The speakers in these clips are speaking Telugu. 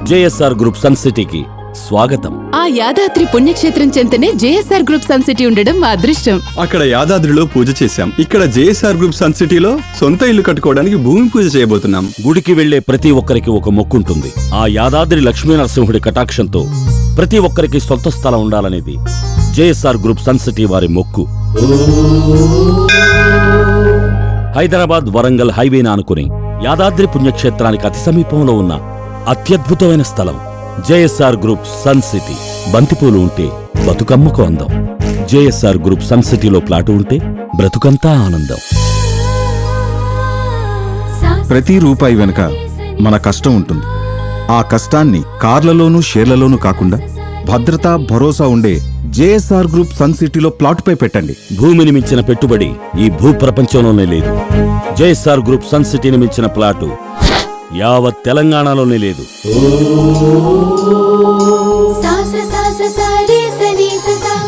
జేఎస్ఆర్ గ్రూప్ సన్ సిటీకి స్వాగతం. ఆ యాదాద్రి పుణ్యక్షేత్రం చెంతనే జేఎస్ఆర్ గ్రూప్ సన్ సిటీ ఉండడం మా అదృష్టం. అక్కడ యాదాద్రిలో పూజ చేశాం. ఇక్కడ జేఎస్ఆర్ గ్రూప్ సన్ సిటీలో సొంత ఇల్లు కట్టుకోవడానికి భూమి పూజ చేయబోతున్నాం. గుడికి వెళ్లే ప్రతి ఒక్కరికి ఒక మొక్కుంటుంది. ఆ యాదాద్రి లక్ష్మీనరసింహుడి కటాక్షంతో ప్రతి ఒక్కరికి సొంత స్థలం ఉండాలనేది జేఎస్ఆర్ గ్రూప్ సన్ సిటీ వారి మొక్కు. హైదరాబాద్ వరంగల్ హైవేని ఆనుకుని యాదాద్రి పుణ్యక్షేత్రానికి అతి సమీపంలో ఉన్న అత్యద్భుతమైన స్థలం జేఎస్ఆర్ గ్రూప్ సన్ సిటీ. బంతిపూలు ఉంటే బతుకమ్మకు అందం. జేఎస్ఆర్ గ్రూప్ సన్ సిటీలో ప్లాటు ఉంటే బ్రతుకంతా ఆనందం. ప్రతి రూపాయి వెనుక మన కష్టం ఉంటుంది. ఆ కష్టాన్ని కార్లలోనూ షేర్లలోనూ కాకుండా భద్రత భరోసా ఉండే జేఎస్ఆర్ గ్రూప్ సన్ సిటీలో ప్లాటుపై పెట్టండి. భూమిని మించిన పెట్టుబడి ఈ భూ ప్రపంచంలోనే లేదు. జేఎస్ఆర్ గ్రూప్ సన్ సిటీని మించిన ప్లాటు యావత్ తెలంగాణలోనే లేదు.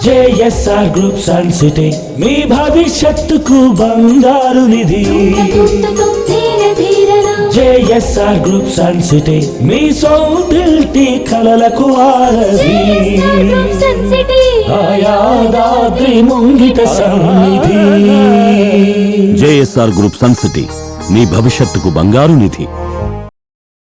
జేఎస్ఆర్ గ్రూప్ సన్ సిటీ మీ భవిష్యత్తుకు బంగారు నిధి. జేఎస్ఆర్ గ్రూప్ సన్ సిటీ మీ సొంతింటి కలలకు ఆరది. యాదాద్రి ముంగిట సన్నిధి. జేఎస్ఆర్ గ్రూప్ సన్ సిటీ మీ భవిష్యత్తుకు బంగారు నిధి.